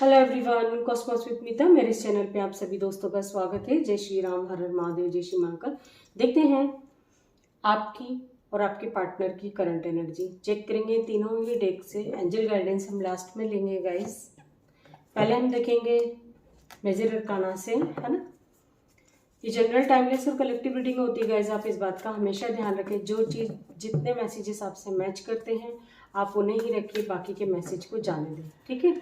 Hello everyone, Cosmos with मीता मेरे इस channel पे आप सभी दोस्तों का स्वागत है। जय श्री राम, हर हर महादेव, जय श्री महाकाल। देखते हैं आपकी और आपके पार्टनर की करंट एनर्जी। चेक करेंगे तीनों ही डेक से। एंजल गाइडेंस हम लास्ट में लेंगे गाइस। पहले हम देखेंगे मेजर अरकाना से, है ना। ये जनरल टाइमलेस और कलेक्टिव रीडिंग होती है गाइस। आप इस बात का हमेशा ध्यान रखें, जो चीज़ जितने मैसेजेस आपसे मैच करते हैं आप उन्हें ही रखिए, बाकी के मैसेज को जाने दें, ठीक है।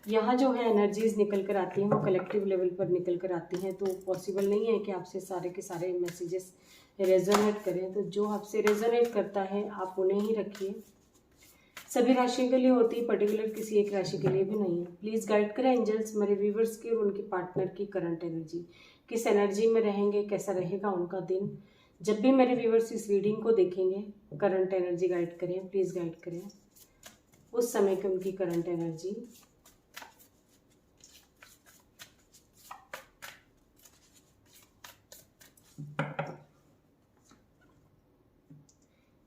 यहाँ जो है एनर्जीज निकल कर आती हैं वो कलेक्टिव लेवल पर निकल कर आती हैं, तो पॉसिबल नहीं है कि आपसे सारे के सारे मैसेजेस रेजोनेट करें। तो जो आपसे रेजोनेट करता है आप उन्हें ही रखिए। सभी राशि के लिए होती है, पर्टिकुलर किसी एक राशि के लिए भी नहीं है। प्लीज़ गाइड करें एंजल्स मेरे व्यूवर्स की और उनके पार्टनर की करंट एनर्जी। किस एनर्जी में रहेंगे, कैसा रहेगा उनका दिन। जब भी मेरे व्यूवर्स इस रीडिंग को देखेंगे, करंट एनर्जी गाइड करें, प्लीज़ गाइड करें उस समय की उनकी करंट एनर्जी।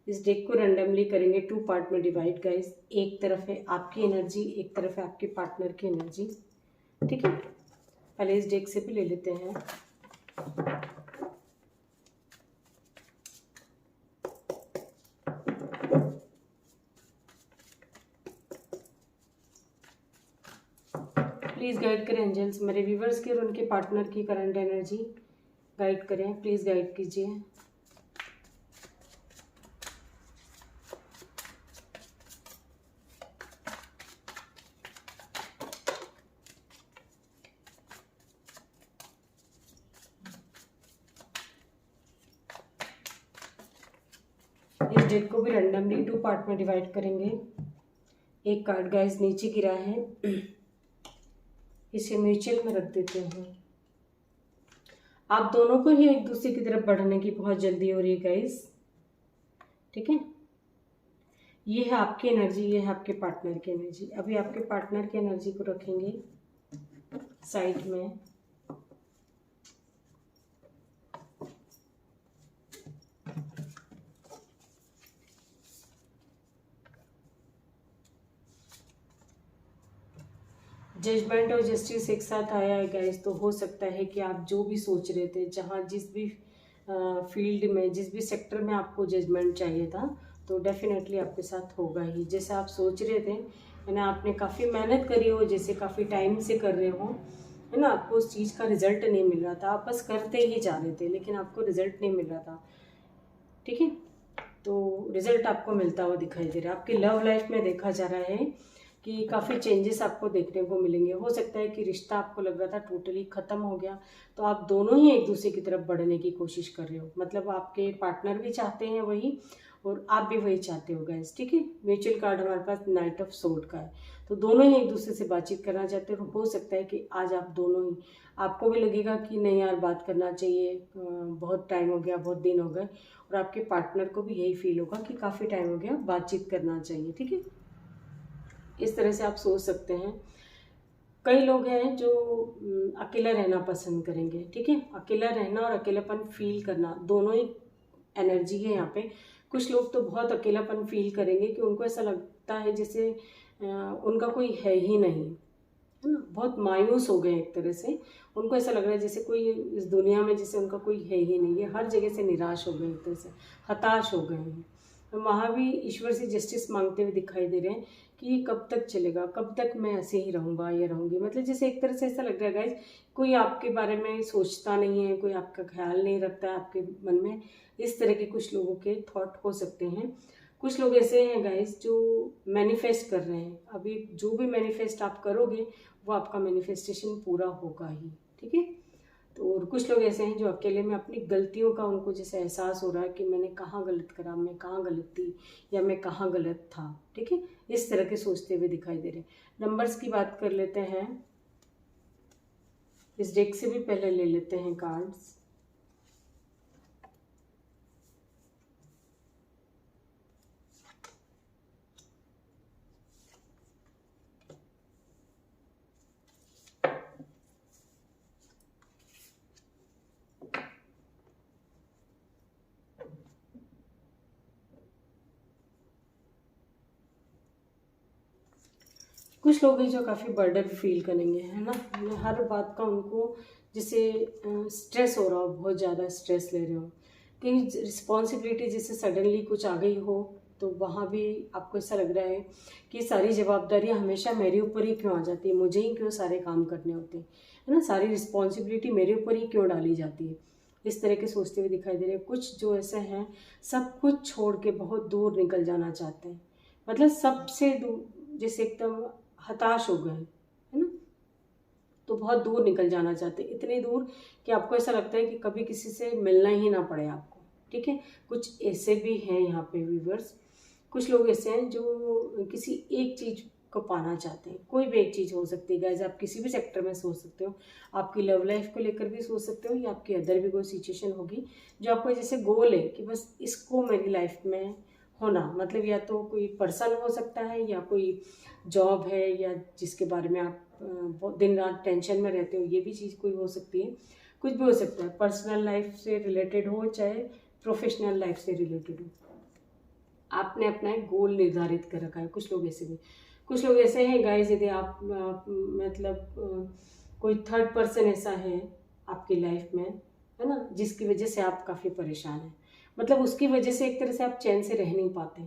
इस डेक को रैंडमली करेंगे, 2 पार्ट में डिवाइड गाइस। एक तरफ है आपकी एनर्जी, एक तरफ है आपके पार्टनर की एनर्जी, ठीक है। पहले इस डेक से भी ले लेते हैं। प्लीज़ गाइड करें एंजल्स मेरे व्यूवर्स की और उनके पार्टनर की करंट एनर्जी। गाइड करें, प्लीज़ गाइड कीजिए। इस डेक को भी रैंडमली 2 पार्ट में डिवाइड करेंगे। एक कार्ड गाइस नीचे गिरा है, इसे म्यूचुअल में रख देते हैं। आप दोनों को ही एक दूसरे की तरफ बढ़ने की बहुत जल्दी हो रही है गाइस, ठीक है। ये है आपकी एनर्जी, ये है आपके पार्टनर की एनर्जी। अभी आपके पार्टनर की एनर्जी को रखेंगे साइड में। जजमेंट और जस्टिस एक साथ आया है गाइस, तो हो सकता है कि आप जो भी सोच रहे थे, जहाँ जिस भी फील्ड में, जिस भी सेक्टर में आपको जजमेंट चाहिए था, तो डेफिनेटली आपके साथ होगा ही। जैसे आप सोच रहे थे, है ना, आपने काफ़ी मेहनत करी हो, जैसे काफ़ी टाइम से कर रहे हो, है ना, आपको उस चीज़ का रिजल्ट नहीं मिल रहा था, आप बस करते ही जा रहे थे लेकिन आपको रिजल्ट नहीं मिल रहा था, ठीक है। तो रिजल्ट आपको मिलता हुआ दिखाई दे रहा है। आपकी लव लाइफ में देखा जा रहा है कि काफ़ी चेंजेस आपको देखने को मिलेंगे। हो सकता है कि रिश्ता आपको लग रहा था टोटली ख़त्म हो गया, तो आप दोनों ही एक दूसरे की तरफ बढ़ने की कोशिश कर रहे हो। मतलब आपके पार्टनर भी चाहते हैं वही और आप भी वही चाहते हो गाइस, ठीक है। म्यूचुअल कार्ड हमारे पास नाइट ऑफ सोर्ड का है, तो दोनों ही एक दूसरे से बातचीत करना चाहते हो। हो सकता है कि आज आप दोनों ही, आपको भी लगेगा कि नहीं यार बात करना चाहिए, बहुत टाइम हो गया, बहुत दिन हो गए, और आपके पार्टनर को भी यही फील होगा कि काफ़ी टाइम हो गया, बातचीत करना चाहिए, ठीक है। इस तरह से आप सोच सकते हैं। कई लोग हैं जो अकेला रहना पसंद करेंगे, ठीक है। अकेला रहना और अकेलापन फील करना दोनों ही एनर्जी है यहाँ पे। कुछ लोग तो बहुत अकेलापन फील करेंगे कि उनको ऐसा लगता है जैसे उनका कोई है ही नहीं, है ना, बहुत मायूस हो गए एक तरह से। उनको ऐसा लग रहा है जैसे कोई इस दुनिया में, जैसे उनका कोई है ही नहीं, ये हर जगह से निराश हो गए, एक तरह से हताश हो गए हैं। वहाँ भी ईश्वर से जस्टिस मांगते हुए दिखाई दे रहे हैं कि ये कब तक चलेगा, कब तक मैं ऐसे ही रहूँगा या रहूँगी। मतलब जैसे एक तरह से ऐसा लग रहा है गाइज, कोई आपके बारे में सोचता नहीं है, कोई आपका ख्याल नहीं रखता है आपके मन में। इस तरह के कुछ लोगों के थॉट हो सकते हैं। कुछ लोग ऐसे हैं गाइज जो मैनिफेस्ट कर रहे हैं। अभी जो भी मैनिफेस्ट आप करोगे वो आपका मैनिफेस्टेशन पूरा होगा ही, ठीक है। तो और कुछ लोग ऐसे हैं जो अकेले में अपनी गलतियों का उनको जैसे एहसास हो रहा है कि मैंने कहाँ गलत करा, मैं कहाँ गलत थी या मैं कहाँ गलत था, ठीक है। इस तरह के सोचते हुए दिखाई दे रहे हैं। नंबर्स की बात कर लेते हैं। इस डेक से भी पहले ले लेते हैं कार्ड्स। कुछ लोग हैं जो काफ़ी बर्डन फील करेंगे, है ना, हर बात का उनको जैसे स्ट्रेस हो रहा हो, बहुत ज़्यादा स्ट्रेस ले रहे हो, कहीं रिस्पॉन्सिबिलिटी जैसे सडनली कुछ आ गई हो, तो वहाँ भी आपको ऐसा लग रहा है कि सारी जिम्मेदारियाँ हमेशा मेरे ऊपर ही क्यों आ जाती है, मुझे ही क्यों सारे काम करने होते हैं, है ना, सारी रिस्पॉन्सिबिलिटी मेरे ऊपर ही क्यों डाली जाती है, इस तरह के सोचते हुए दिखाई दे रहे हैं। कुछ जो ऐसे हैं सब कुछ छोड़ के बहुत दूर निकल जाना चाहते हैं, मतलब सबसे दूर, जैसे एकदम हताश हो गए, है ना, तो बहुत दूर निकल जाना चाहते हैं, इतनी दूर कि आपको ऐसा लगता है कि कभी किसी से मिलना ही ना पड़े आपको। ठीक है, कुछ ऐसे भी हैं यहाँ पे व्यूवर्स, कुछ लोग ऐसे हैं जो किसी एक चीज़ को पाना चाहते हैं, कोई भी एक चीज़ हो सकती है गाइस, आप किसी भी सेक्टर में सोच सकते हो, आपकी लव लाइफ को लेकर भी सोच सकते हो, या आपकी अदर भी कोई सिचुएशन होगी जो आपको जैसे गोल है कि बस इसको मेरी लाइफ में होना, मतलब या तो कोई पर्सन हो सकता है, या कोई जॉब है, या जिसके बारे में आप दिन रात टेंशन में रहते हो, ये भी चीज़ कोई हो सकती है, कुछ भी हो सकता है, पर्सनल लाइफ से रिलेटेड हो चाहे प्रोफेशनल लाइफ से रिलेटेड हो, आपने अपना एक गोल निर्धारित कर रखा है। कुछ लोग ऐसे भी, कुछ लोग ऐसे हैं गाइस, यदि आप मतलब कोई थर्ड पर्सन ऐसा है आपकी लाइफ में, है ना, जिसकी वजह से आप काफ़ी परेशान हैं, मतलब उसकी वजह से एक तरह से आप चैन से रह नहीं पाते,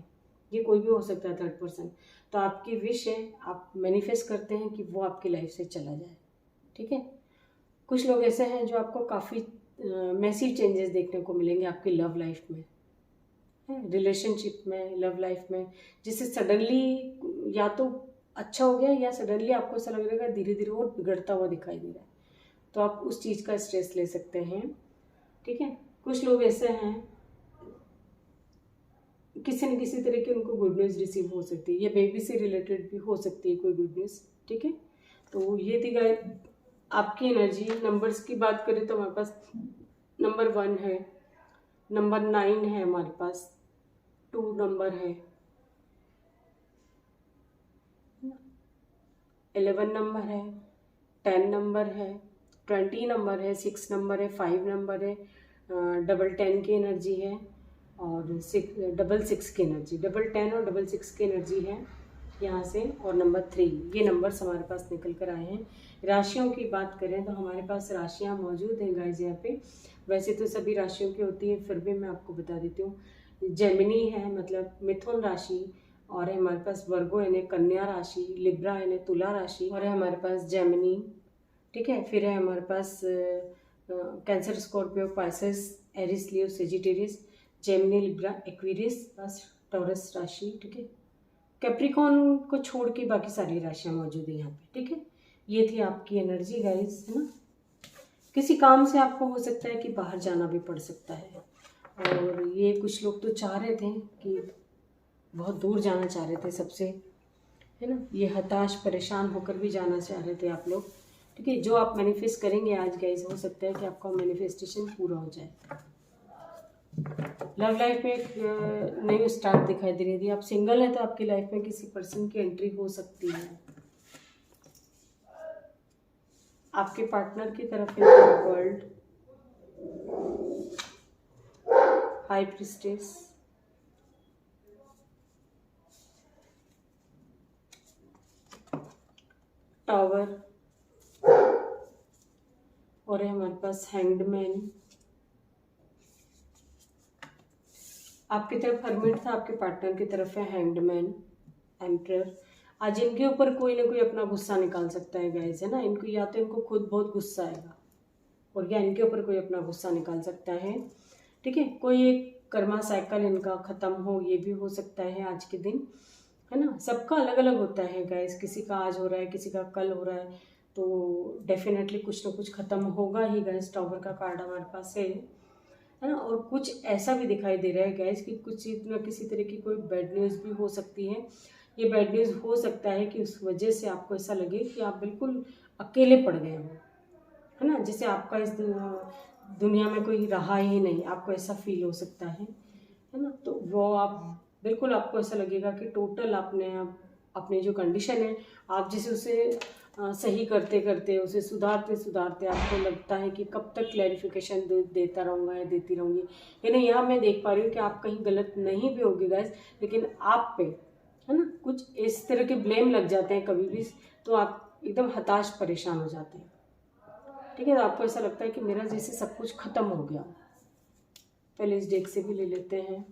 ये कोई भी हो सकता है थर्ड पर्सन, तो आपकी विश है, आप मैनिफेस्ट करते हैं कि वो आपकी लाइफ से चला जाए। ठीक है, कुछ लोग ऐसे हैं जो आपको काफ़ी मैसिव चेंजेस देखने को मिलेंगे आपकी लव लाइफ में, रिलेशनशिप में, लव लाइफ में, जिससे सडनली या तो अच्छा हो गया, या सडनली आपको ऐसा लग रहा है धीरे धीरे वो बिगड़ता हुआ दिखाई दे रहा है, तो आप उस चीज़ का स्ट्रेस ले सकते हैं। ठीक है, कुछ लोग ऐसे हैं किसी न किसी तरह की उनको गुड न्यूज़ रिसीव हो सकती है, या बेबी से रिलेटेड भी हो सकती है कोई गुड न्यूज़। ठीक है, तो ये थी गाइस आपकी एनर्जी। नंबर्स की बात करें तो हमारे पास नंबर 1 है, नंबर 9 है, हमारे पास 2 नंबर है, 11 नंबर है, 10 नंबर है, 20 नंबर है, 6 नंबर है, 5 नंबर है, डबल 10 की एनर्जी है, और डबल 6 की एनर्जी, डबल 10 और डबल 6 की एनर्जी है यहाँ से, और नंबर 3, ये नंबर्स हमारे पास निकल कर आए हैं। राशियों की बात करें तो हमारे पास राशियाँ मौजूद हैं गाइस यहाँ पे, वैसे तो सभी राशियों की होती है, फिर भी मैं आपको बता देती हूँ। जेमिनी है, मतलब मिथुन राशि, और है हमारे पास वर्गो यानी कन्या राशि, लिब्रा यानी तुला राशि, और है हमारे पास जेमिनी। ठीक है, फिर है हमारे पास कैंसर, स्कॉर्पियो, पाइसेस, एरिस, लियो, सेजिटेरियस, जेमिनी, लिब्रा, एक्वेरियस, बस टॉरस राशि। ठीक है, कैप्रिकॉन को छोड़ के बाकी सारी राशियाँ मौजूद है यहाँ पे। ठीक है, ये थी आपकी एनर्जी गाइस, है ना। किसी काम से आपको हो सकता है कि बाहर जाना भी पड़ सकता है, और ये कुछ लोग तो चाह रहे थे कि बहुत दूर जाना चाह रहे थे सबसे, है ना, ये हताश परेशान होकर भी जाना चाह रहे थे आप लोग। ठीक है, जो आप मैनिफेस्ट करेंगे आज गाइस, हो सकता है कि आपका मैनिफेस्टेशन पूरा हो जाए। लव लाइफ में एक नई स्टार्ट दिखाई दे रही थी। आप सिंगल है तो आपकी लाइफ में किसी पर्सन की एंट्री हो सकती है। आपके पार्टनर की तरफ है वर्ल्ड, हाई प्रिस्टेस, टावर, और है हमारे पास हैंग्ड मैन। आपकी तरफ हर्मिट था, आपके पार्टनर की तरफ है हैंग्ड मैन, एम्परर। आज इनके ऊपर कोई ना कोई अपना गुस्सा निकाल सकता है गाइस, है ना, इनको या तो इनको खुद बहुत गुस्सा आएगा, और या इनके ऊपर कोई अपना गुस्सा निकाल सकता है। ठीक है, कोई एक कर्मा साइकिल इनका ख़त्म हो, ये भी हो सकता है आज के दिन, है ना। सबका अलग अलग होता है गाइस, किसी का आज हो रहा है, किसी का कल हो रहा है, तो डेफिनेटली कुछ ना कुछ ख़त्म होगा ही गाइस। टावर का कार्ड हमारे पास है ना। और कुछ ऐसा भी दिखाई दे रहा है गाइस कि कुछ ना किसी तरह की कोई बैड न्यूज़ भी हो सकती है। ये बैड न्यूज़ हो सकता है कि उस वजह से आपको ऐसा लगे कि आप बिल्कुल अकेले पड़ गए हो, है ना, जैसे आपका इस दुनिया में कोई रहा ही नहीं, आपको ऐसा फील हो सकता है ना। तो वो आप बिल्कुल, आपको ऐसा लगेगा कि टोटल आपने अपनी जो कंडीशन है, आप जैसे उसे सही करते करते, उसे सुधारते सुधारते आपको लगता है कि कब तक क्लैरिफिकेशन देता रहूँगा या देती रहूँगी। यानी यहाँ मैं देख पा रही हूँ कि आप कहीं गलत नहीं भी होगी गाइस, लेकिन आप पे है ना। कुछ इस तरह के ब्लेम लग जाते हैं कभी भी, तो आप एकदम हताश परेशान हो जाते हैं। ठीक है, तो आपको ऐसा लगता है कि मेरा जैसे सब कुछ खत्म हो गया। पहले इस डेक से भी ले लेते हैं।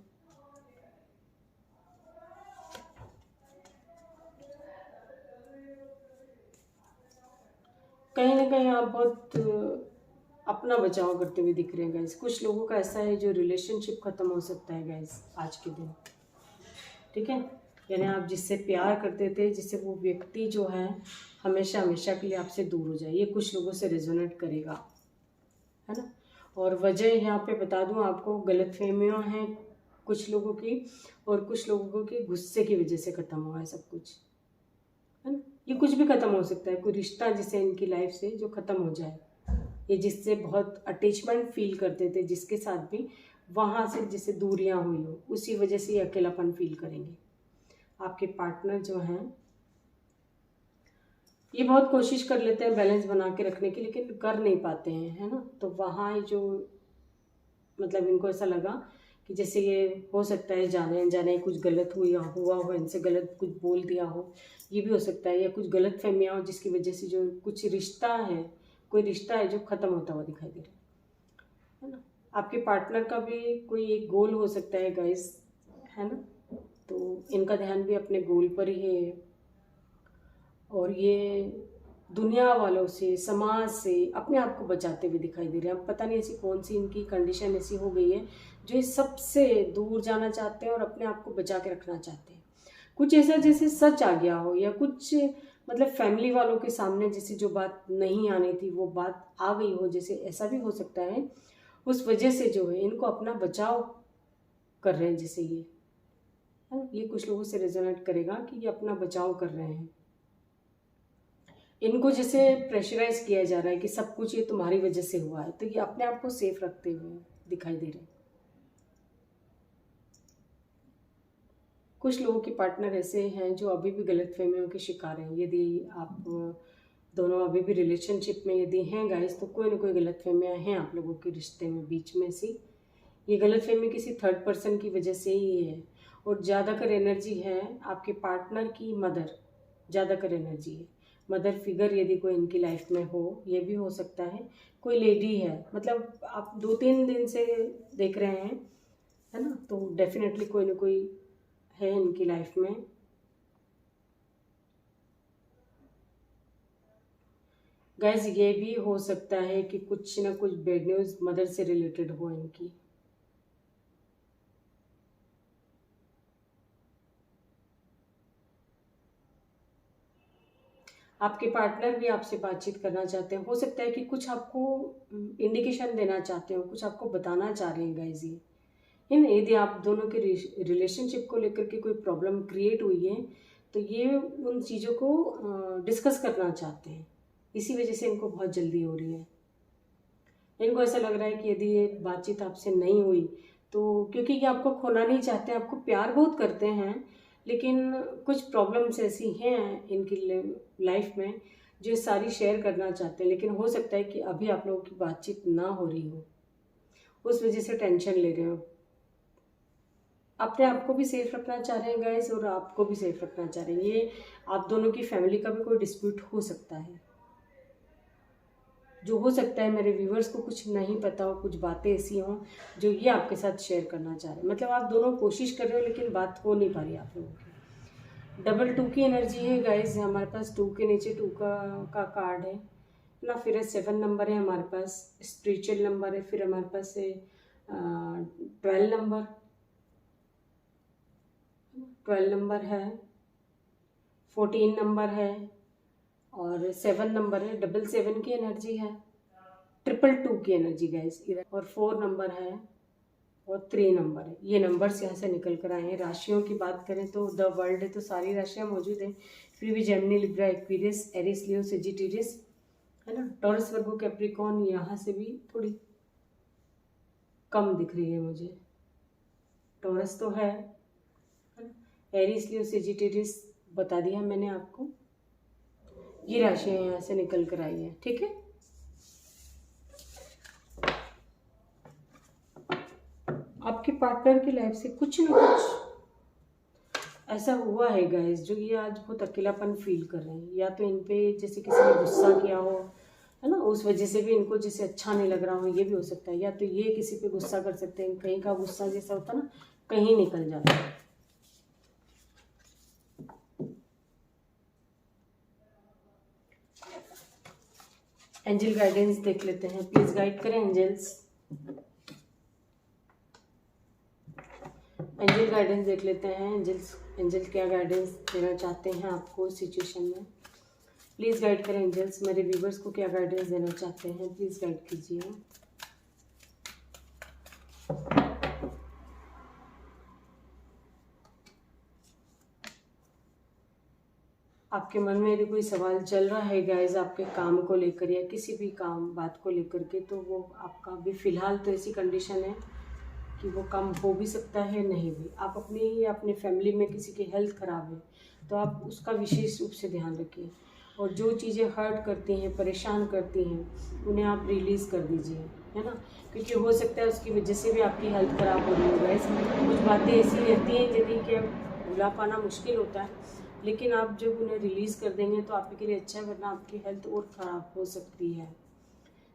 कहीं ना कहीं आप बहुत अपना बचाव करते हुए दिख रहे हैं गाइस। कुछ लोगों का ऐसा है जो रिलेशनशिप खत्म हो सकता है गाइस आज के दिन। ठीक है, यानी आप जिससे प्यार करते थे, जिससे वो व्यक्ति जो है हमेशा हमेशा के लिए आपसे दूर हो जाए, ये कुछ लोगों से रेजोनेट करेगा, है ना। और वजह यहाँ पे बता दूँ आपको, गलतफहमियाँ हैं कुछ लोगों की, और कुछ लोगों के गुस्से की वजह से खत्म हुआ है सब कुछ, है ना। ये कुछ भी खत्म हो सकता है, कोई रिश्ता जिसे इनकी लाइफ से जो खत्म हो जाए, ये जिससे बहुत अटैचमेंट फील करते थे, जिसके साथ भी वहाँ से जैसे दूरियां हुई हो, उसी वजह से ये अकेलापन फील करेंगे। आपके पार्टनर जो हैं ये बहुत कोशिश कर लेते हैं बैलेंस बना के रखने की, लेकिन कर नहीं पाते हैं, है ना। तो वहाँ जो मतलब इनको ऐसा लगा कि जैसे ये हो सकता है जाने अनजाने कुछ गलत हुआ हो, इनसे गलत कुछ बोल दिया हो, ये भी हो सकता है, या कुछ गलत फहमियाँ हो जिसकी वजह से जो कुछ रिश्ता है, कोई रिश्ता है जो ख़त्म होता हुआ दिखाई दे रहा है ना। आपके पार्टनर का भी कोई एक गोल हो सकता है गाइस, है ना। तो इनका ध्यान भी अपने गोल पर ही है, और ये दुनिया वालों से, समाज से अपने आप को बचाते हुए दिखाई दे रहे हैं। अब पता नहीं ऐसी कौन सी इनकी कंडीशन ऐसी हो गई है जो ये सबसे दूर जाना चाहते हैं और अपने आप को बचा के रखना चाहते हैं। कुछ ऐसा जैसे सच आ गया हो, या कुछ मतलब फैमिली वालों के सामने जैसे जो बात नहीं आनी थी वो बात आ गई हो, जैसे ऐसा भी हो सकता है। उस वजह से जो है इनको अपना बचाव कर रहे हैं, जैसे ये है ना, ये कुछ लोगों से रेजोनेट करेगा कि ये अपना बचाव कर रहे हैं। इनको जैसे प्रेशराइज किया जा रहा है कि सब कुछ ये तुम्हारी वजह से हुआ है, तो ये अपने आप को सेफ रखते हुए दिखाई दे रहे हैं। कुछ लोगों के पार्टनर ऐसे हैं जो अभी भी गलतफहमियों के शिकार हैं। यदि आप दोनों अभी भी रिलेशनशिप में यदि हैं गाइस, तो कोई ना कोई गलतफहमियां हैं आप लोगों के रिश्ते में बीच में से। ये गलतफहमी किसी थर्ड पर्सन की वजह से ही है, और ज़्यादातर एनर्जी है आपके पार्टनर की मदर, ज़्यादातर एनर्जी है मदर फिगर। यदि कोई इनकी लाइफ में हो, ये भी हो सकता है कोई लेडी है, मतलब आप 2-3 दिन से देख रहे हैं, है ना। तो डेफिनेटली कोई ना कोई है इनकी लाइफ में। गाइज ये भी हो सकता है कि कुछ ना कुछ बैड न्यूज़ मदर से रिलेटेड हो इनकी। आपके पार्टनर भी आपसे बातचीत करना चाहते हैं, हो सकता है कि कुछ आपको इंडिकेशन देना चाहते हो, कुछ आपको बताना चाह रहे हैं गाइज ये, है ना। यदि आप दोनों के रिलेशनशिप को लेकर के कोई प्रॉब्लम क्रिएट हुई है, तो ये उन चीज़ों को डिस्कस करना चाहते हैं, इसी वजह से इनको बहुत जल्दी हो रही है। इनको ऐसा लग रहा है कि यदि ये बातचीत आपसे नहीं हुई, तो क्योंकि ये आपको खोना नहीं चाहते, आपको प्यार बहुत करते हैं, लेकिन कुछ प्रॉब्लम्स ऐसी हैं इनकी लाइफ में जो सारी शेयर करना चाहते हैं, लेकिन हो सकता है कि अभी आप लोगों की बातचीत ना हो रही हो, उस वजह से टेंशन ले रहे हो। अपने आप को भी सेफ रखना चाह रहे हैं गाइस, और आपको भी सेफ रखना चाह रहे हैं। ये आप दोनों की फैमिली का भी कोई डिस्प्यूट हो सकता है, जो हो सकता है मेरे व्यूवर्स को कुछ नहीं पता हो, कुछ बातें ऐसी हों जो ये आपके साथ शेयर करना चाह रहे हैं। मतलब आप दोनों कोशिश कर रहे हो, लेकिन बात हो नहीं पा रही आप लोगों की। डबल 2 की एनर्जी है गाइस हमारे पास। 2 के नीचे 2 का कार्ड है ना, फिर 7 नंबर है हमारे पास, स्पिरिचुअल नंबर है, फिर हमारे पास है 12 नंबर, 12 नंबर है, 14 नंबर है, और 7 नंबर है। 7 की एनर्जी है, 222 की एनर्जी गाइस इधर, और 4 नंबर है, और 3 नंबर है। ये नंबर्स यहाँ से निकल कर आए हैं। राशियों की बात करें तो द वर्ल्ड है, तो सारी राशियाँ मौजूद हैं। फिर भी जेमिनी, लिब्रा, एक्वेरियस, एरिस, लियो, सेजिटेरियस, है ना। टॉरस, वर्गो, कैप्रिकॉर्न यहाँ से भी थोड़ी कम दिख रही है मुझे। टॉरस तो है ना। एरिस, लियो, सेजिटेरियस बता दिया मैंने आपको। ये राशियाँ यहाँ से निकल कर आई हैं, ठीक है। आपके पार्टनर की लाइफ से कुछ ना कुछ ऐसा हुआ है गाइस, जो ये आज बहुत अकेलापन फील कर रहे हैं, या तो इन पे जैसे किसी ने गुस्सा किया हो, है ना, उस वजह से भी इनको जैसे अच्छा नहीं लग रहा हो, ये भी हो सकता है। या तो ये किसी पे गुस्सा कर सकते हैं, कहीं का गुस्सा जैसा होता है ना, कहीं निकल जाता है। एंजल गाइडेंस देख लेते हैं, प्लीज गाइड करें एंजल्स। एंजल गाइडेंस देख लेते हैं, एंजल क्या गाइडेंस देना चाहते हैं आपको इस सिचुएशन में। प्लीज़ गाइड करें एंजल्स, मेरे व्यूवर्स को क्या गाइडेंस देना चाहते हैं, प्लीज़ गाइड कीजिए। आपके मन में यदि कोई सवाल चल रहा है गाइज आपके काम को लेकर या किसी भी काम बात को लेकर के, तो वो आपका अभी फ़िलहाल तो ऐसी कंडीशन है कि वो काम हो भी सकता है, नहीं भी। आप अपनी या अपनी फैमिली में किसी की हेल्थ ख़राब है तो आप उसका विशेष रूप से ध्यान रखिए, और जो चीज़ें हर्ट करती हैं, परेशान करती हैं, उन्हें आप रिलीज़ कर दीजिए, है ना, क्योंकि हो सकता है उसकी वजह से भी आपकी हेल्थ ख़राब हो रही है गाइस। कुछ बातें ऐसी रहती हैं जिन्हें कि भुला पाना मुश्किल होता है, लेकिन आप जब उन्हें रिलीज़ कर देंगे तो आपके लिए अच्छा है, वरना आपकी हेल्थ और ख़राब हो सकती है।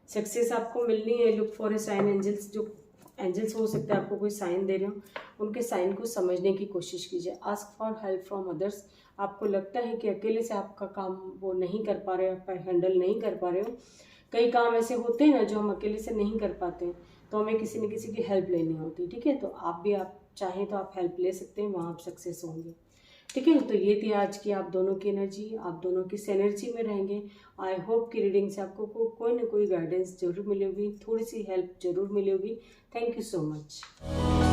सक्सेस आपको मिलनी है, look for a sign angels. जो एंजल्स हो सकते हैं आपको कोई साइन दे रहे हो, उनके साइन को समझने की कोशिश कीजिए। Ask for help from others. आपको लगता है कि अकेले से आपका काम वो नहीं कर पा रहे हो, आप हैंडल नहीं कर पा रहे हो, कई काम ऐसे होते हैं ना जो हम अकेले से नहीं कर पाते, तो हमें किसी न किसी की हेल्प लेनी होती है, ठीक है। तो आप भी, आप चाहें तो आप हेल्प ले सकते हैं, वहाँ आप सक्सेस होंगे, ठीक है। तो ये थी आज की आप दोनों की एनर्जी, आप दोनों किस एनर्जी में रहेंगे। आई होप कि रीडिंग से आपको कोई ना कोई गाइडेंस जरूर मिलेगी, थोड़ी सी हेल्प जरूर मिलेगी। Thank you so much.